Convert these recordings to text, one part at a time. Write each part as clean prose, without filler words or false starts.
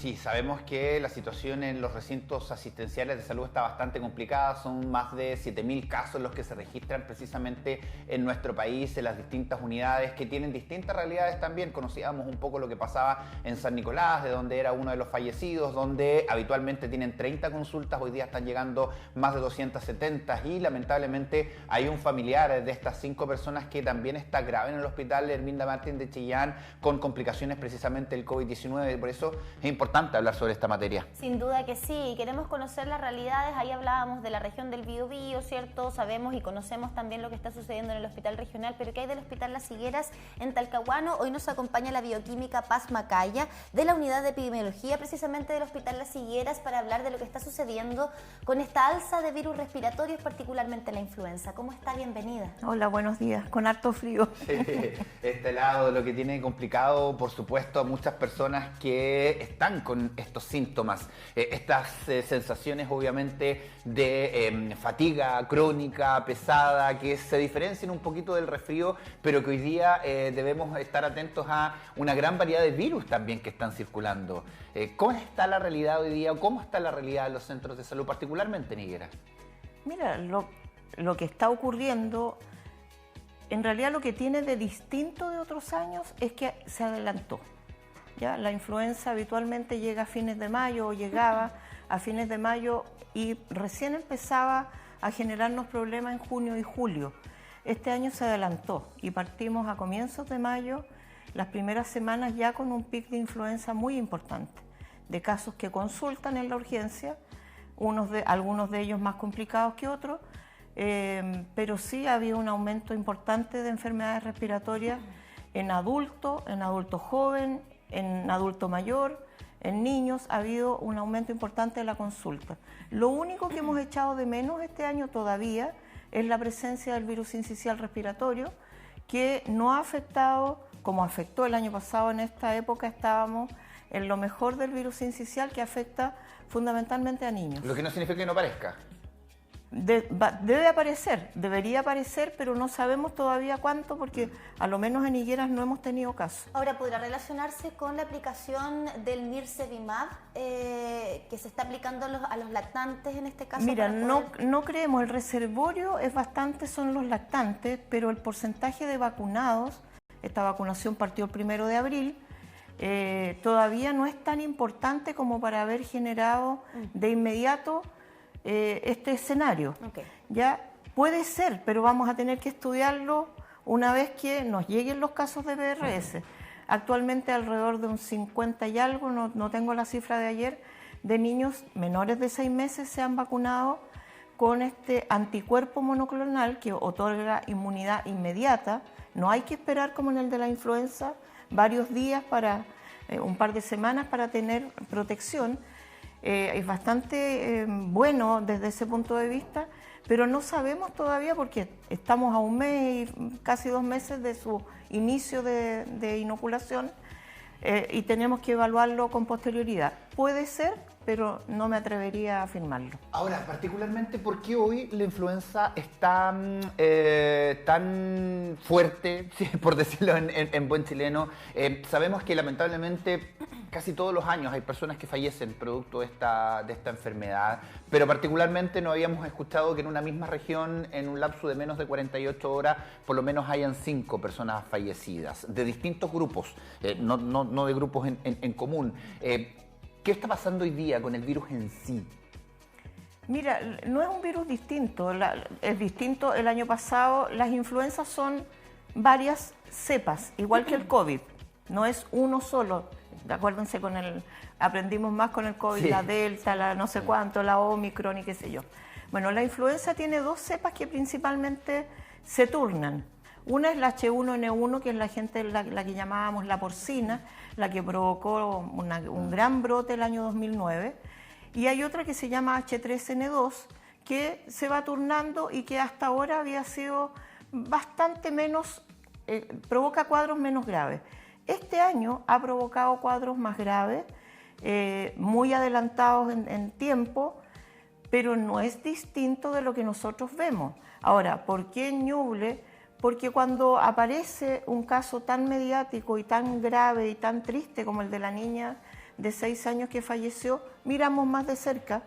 Sí, sabemos que la situación en los recintos asistenciales de salud está bastante complicada. Son más de 7.000 casos los que se registran precisamente en nuestro país, en las distintas unidades que tienen distintas realidades también. Conocíamos un poco lo que pasaba en San Nicolás, de donde era uno de los fallecidos, donde habitualmente tienen 30 consultas, hoy día están llegando más de 270 y lamentablemente hay un familiar de estas 5 personas que también está grave en el hospital Herminda Martín de Chillán con complicaciones precisamente del COVID-19. Por eso es importante hablar sobre esta materia. Sin duda que sí, queremos conocer las realidades. Ahí hablábamos de la región del Biobío, ¿cierto? Sabemos y conocemos también lo que está sucediendo en el hospital regional, pero ¿qué hay del hospital Las Higueras en Talcahuano? Hoy nos acompaña la bioquímica Paz Macaya de la unidad de epidemiología precisamente del hospital Las Higueras para hablar de lo que está sucediendo con esta alza de virus respiratorios, particularmente la influenza. ¿Cómo está? Bienvenida. Hola, buenos días, con harto frío. Este lado, lo que tiene complicado, por supuesto, a muchas personas que están con estos síntomas, estas sensaciones obviamente de fatiga crónica, pesada, que se diferencian un poquito del resfrío, pero que hoy día debemos estar atentos a una gran variedad de virus también que están circulando. ¿Cómo está la realidad hoy día? ¿Cómo está la realidad de los centros de salud, particularmente en Higuera? Mira, lo que está ocurriendo, en realidad lo que tiene de distinto de otros años es que se adelantó. ¿Ya? La influenza habitualmente llega a fines de mayo o llegaba a fines de mayo y recién empezaba a generarnos problemas en junio y julio. Este año se adelantó y partimos a comienzos de mayo, las primeras semanas ya con un pic de influenza muy importante, de casos que consultan en la urgencia, algunos de ellos más complicados que otros, pero sí había un aumento importante de enfermedades respiratorias en adulto joven, en adulto mayor, en niños. Ha habido un aumento importante de la consulta. Lo único que hemos echado de menos este año todavía es la presencia del virus sincicial respiratorio, que no ha afectado, como afectó el año pasado. En esta época estábamos en lo mejor del virus sincicial, que afecta fundamentalmente a niños. Lo que no significa que no parezca. Debe aparecer, debería aparecer, pero no sabemos todavía cuánto, porque a lo menos en Higueras no hemos tenido caso. Ahora, ¿podrá relacionarse con la aplicación del Nirsevimab que se está aplicando a los lactantes en este caso? Mira, no creemos, el reservorio es bastante, son los lactantes, pero el porcentaje de vacunados, esta vacunación partió el 1 de abril, todavía no es tan importante como para haber generado de inmediato este escenario. Okay. Ya puede ser, pero vamos a tener que estudiarlo una vez que nos lleguen los casos de PRS. Actualmente alrededor de un 50 y algo, no tengo la cifra de ayer, de niños menores de 6 meses se han vacunado con este anticuerpo monoclonal que otorga inmunidad inmediata. No hay que esperar como en el de la influenza varios días, un par de semanas para tener protección. Es bastante bueno desde ese punto de vista, pero no sabemos todavía porque estamos a un mes y casi 2 meses de su inicio de inoculación y tenemos que evaluarlo con posterioridad. Puede ser, pero no me atrevería a afirmarlo. Ahora, particularmente, ¿por qué hoy la influenza está tan fuerte, por decirlo en buen chileno? Sabemos que lamentablemente casi todos los años hay personas que fallecen producto de esta enfermedad, pero particularmente no habíamos escuchado que en una misma región, en un lapso de menos de 48 horas, por lo menos hayan 5 personas fallecidas, de distintos grupos, no de grupos en común. ¿Qué está pasando hoy día con el virus en sí? Mira, no es un virus distinto, es distinto el año pasado. Las influencias son varias cepas, igual que el COVID, no es uno solo. Acuérdense, aprendimos más con el COVID, sí. La Delta, la no sé cuánto, la Omicron y qué sé yo. Bueno, la influenza tiene 2 cepas que principalmente se turnan. Una es la H1N1, que es la que llamábamos la porcina, la que provocó un gran brote el año 2009. Y hay otra que se llama H3N2, que se va turnando y que hasta ahora había sido bastante menos, provoca cuadros menos graves. Este año ha provocado cuadros más graves, muy adelantados en tiempo, pero no es distinto de lo que nosotros vemos. Ahora, ¿por qué en Ñuble? Porque cuando aparece un caso tan mediático y tan grave y tan triste como el de la niña de 6 años que falleció, miramos más de cerca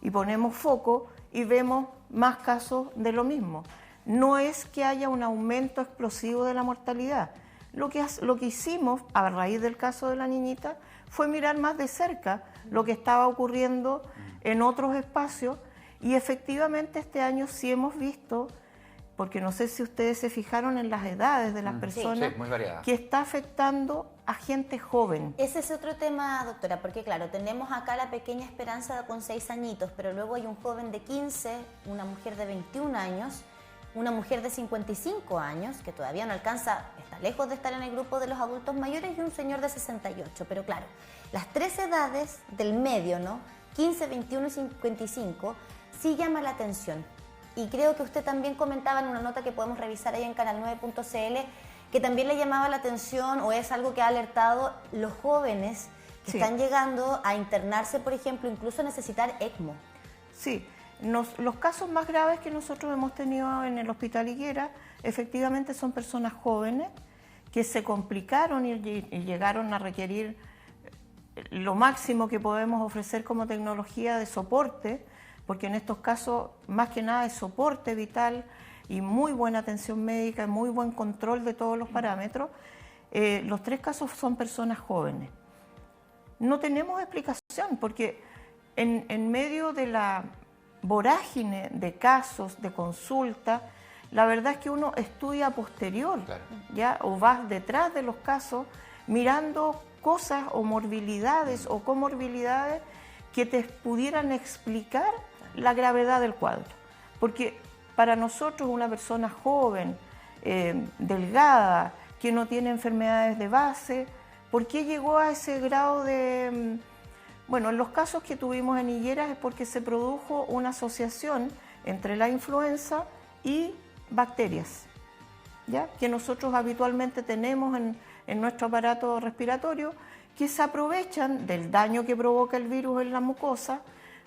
y ponemos foco y vemos más casos de lo mismo. No es que haya un aumento explosivo de la mortalidad. Lo que hicimos a raíz del caso de la niñita fue mirar más de cerca lo que estaba ocurriendo en otros espacios y efectivamente este año sí hemos visto, porque no sé si ustedes se fijaron en las edades de las personas, sí, muy variadas, que está afectando a gente joven. Ese es otro tema, doctora, porque claro, tenemos acá la pequeña Esperanza con 6 añitos, pero luego hay un joven de 15, una mujer de 21 años, una mujer de 55 años, que todavía no alcanza, está lejos de estar en el grupo de los adultos mayores, y un señor de 68. Pero claro, las 3 edades del medio, ¿no? 15, 21 y 55, sí llama la atención. Y creo que usted también comentaba en una nota que podemos revisar ahí en canal9.cl, que también le llamaba la atención, o es algo que ha alertado los jóvenes que están llegando a internarse, por ejemplo, incluso a necesitar ECMO. Sí, los casos más graves que nosotros hemos tenido en el Hospital Higuera, efectivamente son personas jóvenes que se complicaron y llegaron a requerir lo máximo que podemos ofrecer como tecnología de soporte, porque en estos casos más que nada es soporte vital y muy buena atención médica, muy buen control de todos los parámetros. Los 3 casos son personas jóvenes. No tenemos explicación porque en medio de la vorágine de casos, de consulta, la verdad es que uno estudia a posterior, claro, ¿ya? O va detrás de los casos mirando cosas o morbilidades o comorbilidades que te pudieran explicar la gravedad del cuadro. Porque para nosotros una persona joven, delgada, que no tiene enfermedades de base, ¿por qué llegó a ese grado de...? Bueno, en los casos que tuvimos en Higueras es porque se produjo una asociación entre la influenza y bacterias, ¿ya? Que nosotros habitualmente tenemos en nuestro aparato respiratorio, que se aprovechan del daño que provoca el virus en la mucosa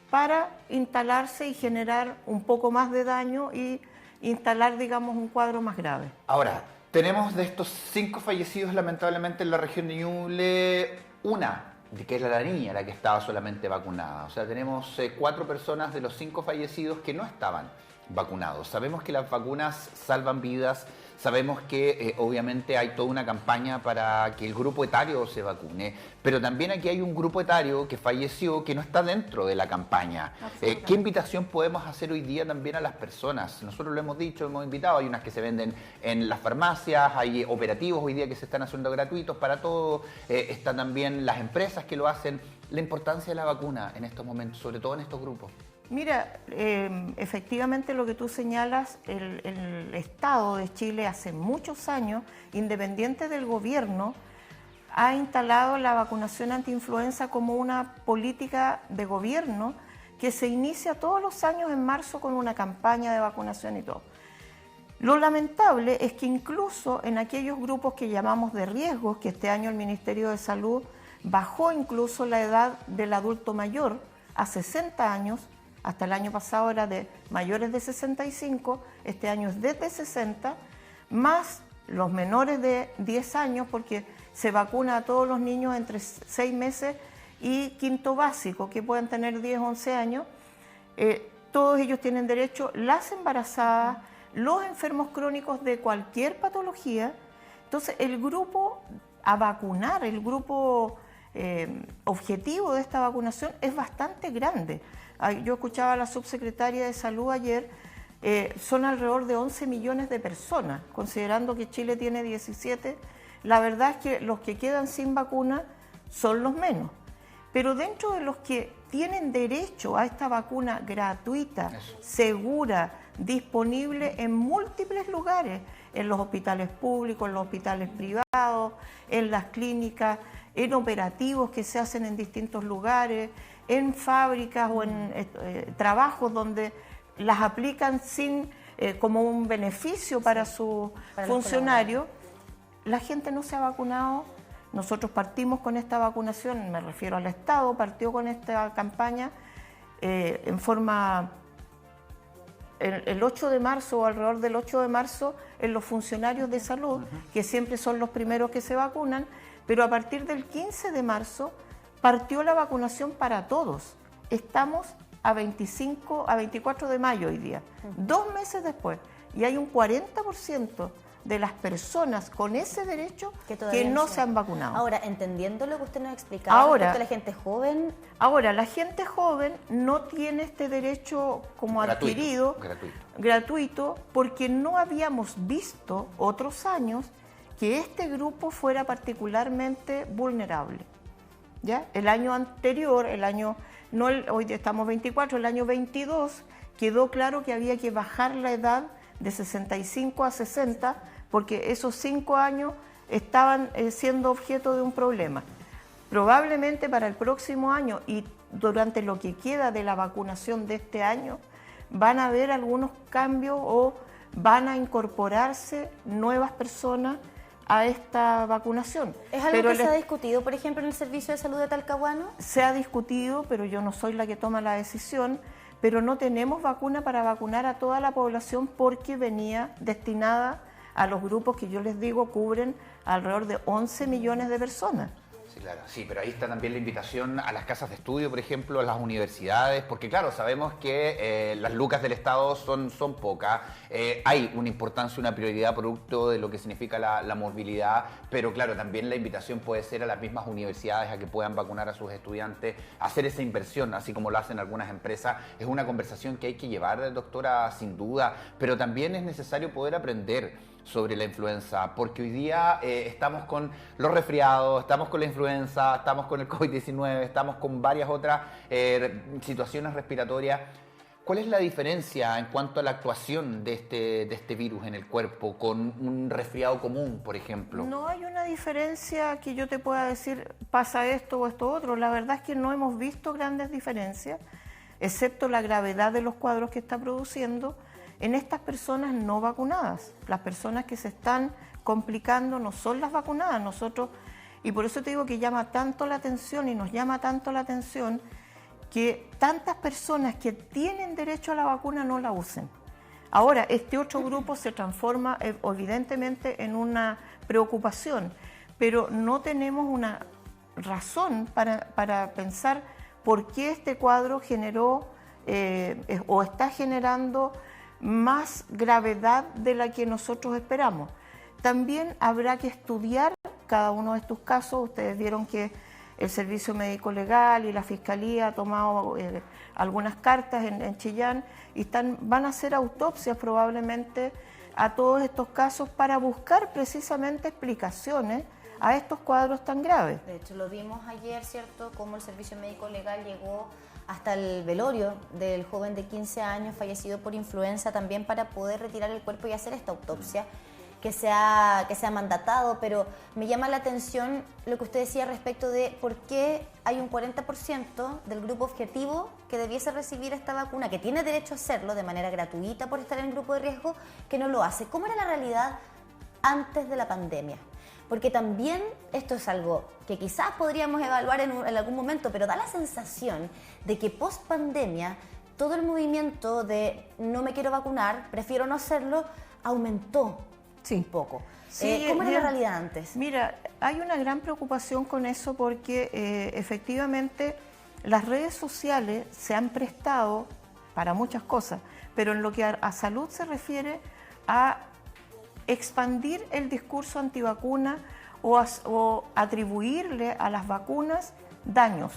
para instalarse y generar un poco más de daño y instalar, digamos, un cuadro más grave. Ahora, tenemos de estos 5 fallecidos lamentablemente en la región de Ñuble, una, que es la niña la que estaba solamente vacunada. O sea, tenemos 4 personas de los 5 fallecidos que no estaban vacunados. Sabemos que las vacunas salvan vidas, sabemos que obviamente hay toda una campaña para que el grupo etario se vacune, pero también aquí hay un grupo etario que falleció que no está dentro de la campaña. ¿Qué invitación podemos hacer hoy día también a las personas? Nosotros lo hemos dicho, hemos invitado, hay unas que se venden en las farmacias, hay operativos hoy día que se están haciendo gratuitos para todo, están también las empresas que lo hacen. La importancia de la vacuna en estos momentos, sobre todo en estos grupos. Mira, efectivamente lo que tú señalas, el Estado de Chile hace muchos años, independiente del gobierno, ha instalado la vacunación antiinfluenza como una política de gobierno que se inicia todos los años en marzo con una campaña de vacunación y todo. Lo lamentable es que incluso en aquellos grupos que llamamos de riesgo, que este año el Ministerio de Salud bajó incluso la edad del adulto mayor a 60 años, hasta el año pasado era de mayores de 65, este año es desde 60, más los menores de 10 años, porque se vacuna a todos los niños entre 6 meses y quinto básico, que pueden tener 10 o 11 años. Todos ellos tienen derecho, las embarazadas, los enfermos crónicos de cualquier patología. Entonces, el grupo a vacunar, el grupo objetivo de esta vacunación es bastante grande. Yo escuchaba a la subsecretaria de Salud ayer, son alrededor de 11 millones de personas, considerando que Chile tiene 17. La verdad es que los que quedan sin vacuna son los menos. Pero dentro de los que tienen derecho a esta vacuna gratuita, segura, disponible en múltiples lugares, en los hospitales públicos, en los hospitales privados, en las clínicas, en operativos que se hacen en distintos lugares, en fábricas o en trabajos donde las aplican sin como un beneficio para sus funcionarios, la gente no se ha vacunado. Nosotros partimos con esta vacunación, me refiero al Estado, partió con esta campaña en forma el 8 de marzo o alrededor del 8 de marzo en los funcionarios de salud, que siempre son los primeros que se vacunan, pero a partir del 15 de marzo partió la vacunación para todos. Estamos a 24 de mayo hoy día, 2 meses después, y hay un 40% de las personas con ese derecho que no se han vacunado. Ahora, entendiendo lo que usted nos explicaba respecto a la gente joven... Ahora, la gente joven no tiene este derecho como adquirido, gratuito, porque no habíamos visto otros años que este grupo fuera particularmente vulnerable. ¿Ya? El año anterior, hoy estamos 24, el año 22, quedó claro que había que bajar la edad de 65 a 60, porque esos 5 años estaban siendo objeto de un problema. Probablemente para el próximo año y durante lo que queda de la vacunación de este año, van a haber algunos cambios o van a incorporarse nuevas personas a esta vacunación. ¿Es algo que se ha discutido, por ejemplo, en el Servicio de Salud de Talcahuano? Se ha discutido, pero yo no soy la que toma la decisión, pero no tenemos vacuna para vacunar a toda la población porque venía destinada a los grupos que yo les digo cubren alrededor de 11 millones de personas. Sí, claro, sí, pero ahí está también la invitación a las casas de estudio, por ejemplo, a las universidades, porque claro, sabemos que las lucas del Estado son pocas, hay una importancia, una prioridad producto de lo que significa la movilidad, pero claro, también la invitación puede ser a las mismas universidades a que puedan vacunar a sus estudiantes, hacer esa inversión, así como lo hacen algunas empresas. Es una conversación que hay que llevar, doctora, sin duda, pero también es necesario poder aprender sobre la influenza, porque hoy día estamos con los resfriados, estamos con la influenza, estamos con el COVID-19, estamos con varias otras situaciones respiratorias. ¿Cuál es la diferencia en cuanto a la actuación de este virus en el cuerpo con un resfriado común, por ejemplo? No hay una diferencia que yo te pueda decir pasa esto o esto otro. La verdad es que no hemos visto grandes diferencias, excepto la gravedad de los cuadros que está produciendo en estas personas no vacunadas. Las personas que se están complicando no son las vacunadas. Nosotros, y por eso te digo que llama tanto la atención y nos llama tanto la atención que tantas personas que tienen derecho a la vacuna no la usen. Ahora, este otro grupo se transforma evidentemente en una preocupación, pero no tenemos una razón para pensar por qué este cuadro generó o está generando más gravedad de la que nosotros esperamos. También habrá que estudiar cada uno de estos casos. Ustedes vieron que el Servicio Médico Legal y la Fiscalía ha tomado algunas cartas en Chillán y van a hacer autopsias probablemente a todos estos casos para buscar precisamente explicaciones a estos cuadros tan graves. De hecho, lo vimos ayer, ¿cierto?, cómo el Servicio Médico Legal llegó hasta el velorio del joven de 15 años fallecido por influenza también para poder retirar el cuerpo y hacer esta autopsia que se ha mandatado, pero me llama la atención lo que usted decía respecto de por qué hay un 40% del grupo objetivo que debiese recibir esta vacuna, que tiene derecho a hacerlo de manera gratuita por estar en el grupo de riesgo, que no lo hace. ¿Cómo era la realidad antes de la pandemia? Porque también esto es algo que quizás podríamos evaluar en algún momento, pero da la sensación de que post pandemia todo el movimiento de no me quiero vacunar, prefiero no hacerlo, aumentó un poco. Sí, ¿Cómo era la realidad antes? Mira, hay una gran preocupación con eso porque efectivamente las redes sociales se han prestado para muchas cosas, pero en lo que a salud se refiere a expandir el discurso antivacuna o atribuirle a las vacunas daños,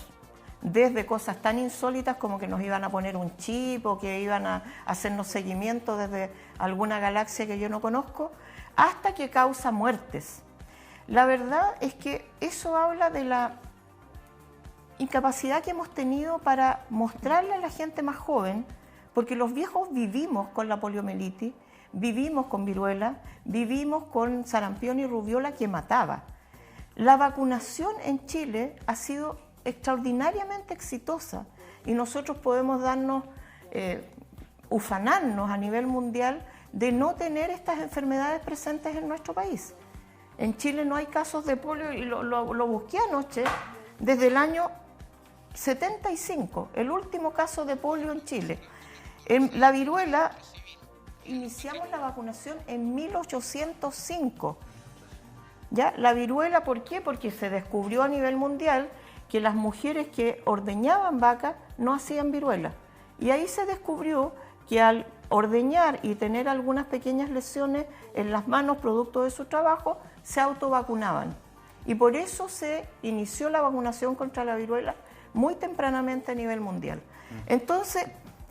desde cosas tan insólitas como que nos iban a poner un chip o que iban a hacernos seguimiento desde alguna galaxia que yo no conozco, hasta que causa muertes. La verdad es que eso habla de la incapacidad que hemos tenido para mostrarle a la gente más joven, porque los viejos vivimos con la poliomielitis, vivimos con viruela, vivimos con sarampión y rubiola que mataba. La vacunación en Chile ha sido extraordinariamente exitosa y nosotros podemos ufanarnos a nivel mundial de no tener estas enfermedades presentes en nuestro país. En Chile no hay casos de polio y lo busqué anoche, desde el año 75, el último caso de polio en Chile. En la viruela iniciamos la vacunación en 1805. ¿Ya? La viruela, ¿por qué? Porque se descubrió a nivel mundial que las mujeres que ordeñaban vacas no hacían viruela. Y ahí se descubrió que al ordeñar y tener algunas pequeñas lesiones en las manos producto de su trabajo, se autovacunaban. Y por eso se inició la vacunación contra la viruela muy tempranamente a nivel mundial. Entonces,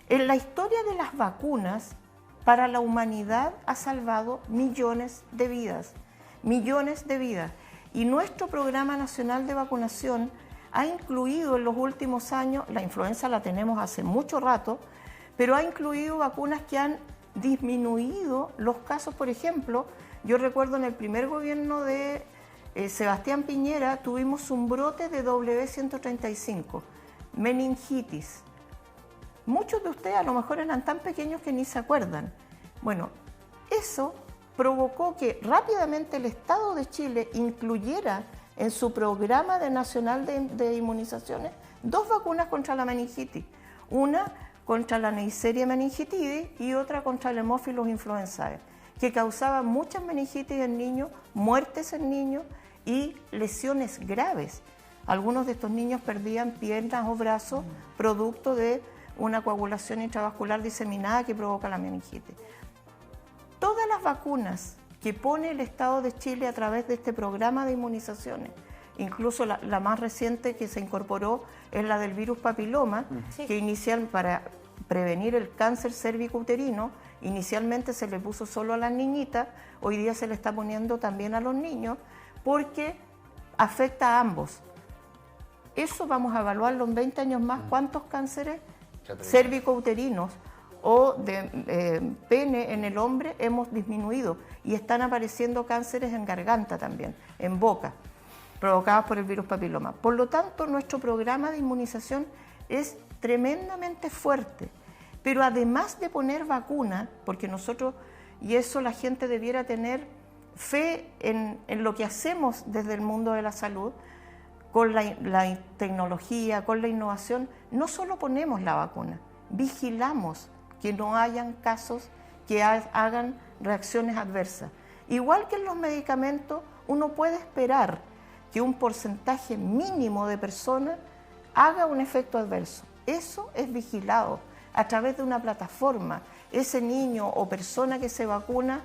en la historia de las vacunas, para la humanidad ha salvado millones de vidas. Y nuestro Programa Nacional de Vacunación ha incluido en los últimos años, la influenza la tenemos hace mucho rato, pero ha incluido vacunas que han disminuido los casos. Por ejemplo, yo recuerdo en el primer gobierno de Sebastián Piñera tuvimos un brote de W135, meningitis. Muchos de ustedes a lo mejor eran tan pequeños que ni se acuerdan. Bueno, eso provocó que rápidamente el Estado de Chile incluyera en su programa nacional de inmunizaciones 2 vacunas contra la meningitis. Una contra la Neisseria meningitidis y otra contra el Haemophilus influenzae, que causaban muchas meningitis en niños, muertes en niños y lesiones graves. Algunos de estos niños perdían piernas o brazos producto de una coagulación intravascular diseminada que provoca la meningitis. Todas las vacunas que pone el Estado de Chile a través de este programa de inmunizaciones, incluso la más reciente que se incorporó es la del virus papiloma, que inicial para prevenir el cáncer cérvico-uterino, inicialmente se le puso solo a las niñitas, hoy día se le está poniendo también a los niños, porque afecta a ambos. Eso vamos a evaluarlo en 20 años más, cuántos cánceres cérvico-uterinos o de pene en el hombre hemos disminuido, y están apareciendo cánceres en garganta también, en boca, provocados por el virus papiloma. Por lo tanto, nuestro programa de inmunización es tremendamente fuerte, pero además de poner vacuna, porque nosotros, y eso la gente debiera tener fe en lo que hacemos desde el mundo de la salud, con la tecnología, con la innovación, no solo ponemos la vacuna, vigilamos que no hayan casos que hagan reacciones adversas. Igual que en los medicamentos, uno puede esperar que un porcentaje mínimo de personas haga un efecto adverso. Eso es vigilado a través de una plataforma. Ese niño o persona que se vacuna,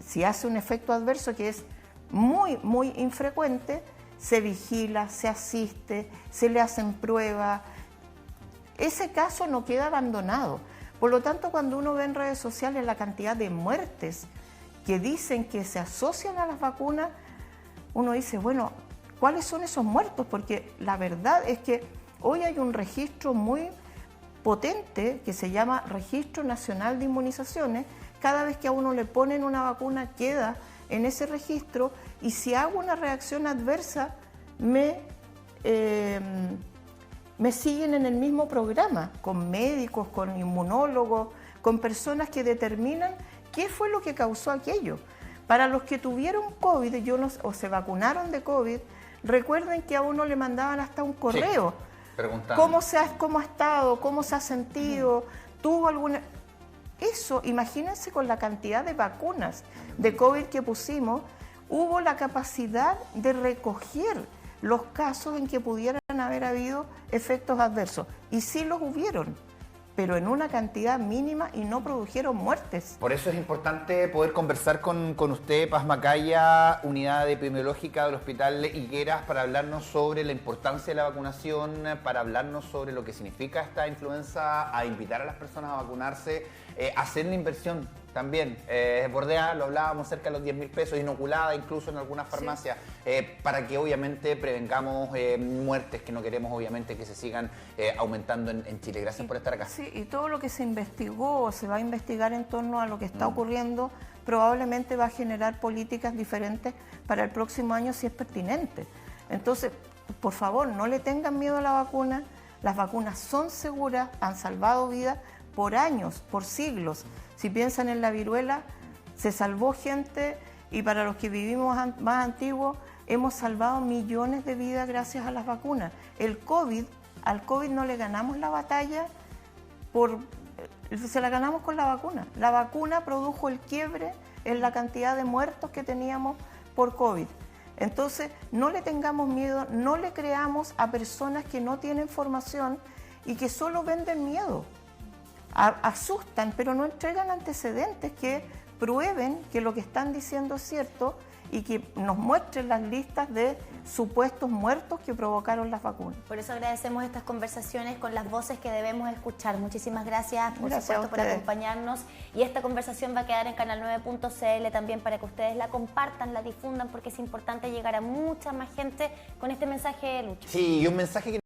si hace un efecto adverso, que es muy, muy infrecuente, se vigila, se asiste, se le hacen pruebas. Ese caso no queda abandonado. Por lo tanto, cuando uno ve en redes sociales la cantidad de muertes que dicen que se asocian a las vacunas, uno dice, bueno, ¿cuáles son esos muertos? Porque la verdad es que hoy hay un registro muy potente que se llama Registro Nacional de Inmunizaciones. Cada vez que a uno le ponen una vacuna queda en ese registro, y si hago una reacción adversa me siguen en el mismo programa, con médicos, con inmunólogos, con personas que determinan qué fue lo que causó aquello. Para los que tuvieron COVID o se vacunaron de COVID, recuerden que a uno le mandaban hasta un correo. Sí, ¿Cómo ha estado? ¿Cómo se ha sentido? ¿Tuvo alguna...? Eso, imagínense, con la cantidad de vacunas de COVID que pusimos, hubo la capacidad de recoger los casos en que pudieran haber habido efectos adversos. Y sí los hubieron, pero en una cantidad mínima y no produjeron muertes. Por eso es importante poder conversar con usted, Paz Macaya, unidad epidemiológica del Hospital Higueras, para hablarnos sobre la importancia de la vacunación, para hablarnos sobre lo que significa esta influenza, a invitar a las personas a vacunarse, hacer una inversión también. Bordea, lo hablábamos, cerca de los 10.000 pesos, inoculada incluso en algunas farmacias, para que obviamente prevengamos muertes que no queremos obviamente que se sigan aumentando en Chile. Gracias por estar acá. Sí, y todo lo que se investigó o se va a investigar en torno a lo que está ocurriendo probablemente va a generar políticas diferentes para el próximo año si es pertinente. Entonces, por favor, no le tengan miedo a la vacuna. Las vacunas son seguras, han salvado vidas por años, por siglos. Si piensan en la viruela, se salvó gente, y para los que vivimos más antiguos, hemos salvado millones de vidas gracias a las vacunas. Al COVID no le ganamos la batalla, se la ganamos con la vacuna. La vacuna produjo el quiebre en la cantidad de muertos que teníamos por COVID. Entonces, no le tengamos miedo, no le creamos a personas que no tienen formación y que solo venden miedo. Asustan, pero no entregan antecedentes que prueben que lo que están diciendo es cierto y que nos muestren las listas de supuestos muertos que provocaron las vacunas. Por eso agradecemos estas conversaciones con las voces que debemos escuchar. Muchísimas gracias, por supuesto, por acompañarnos. Y esta conversación va a quedar en canal9.cl también para que ustedes la compartan, la difundan, porque es importante llegar a mucha más gente con este mensaje de lucha. Sí, y un mensaje que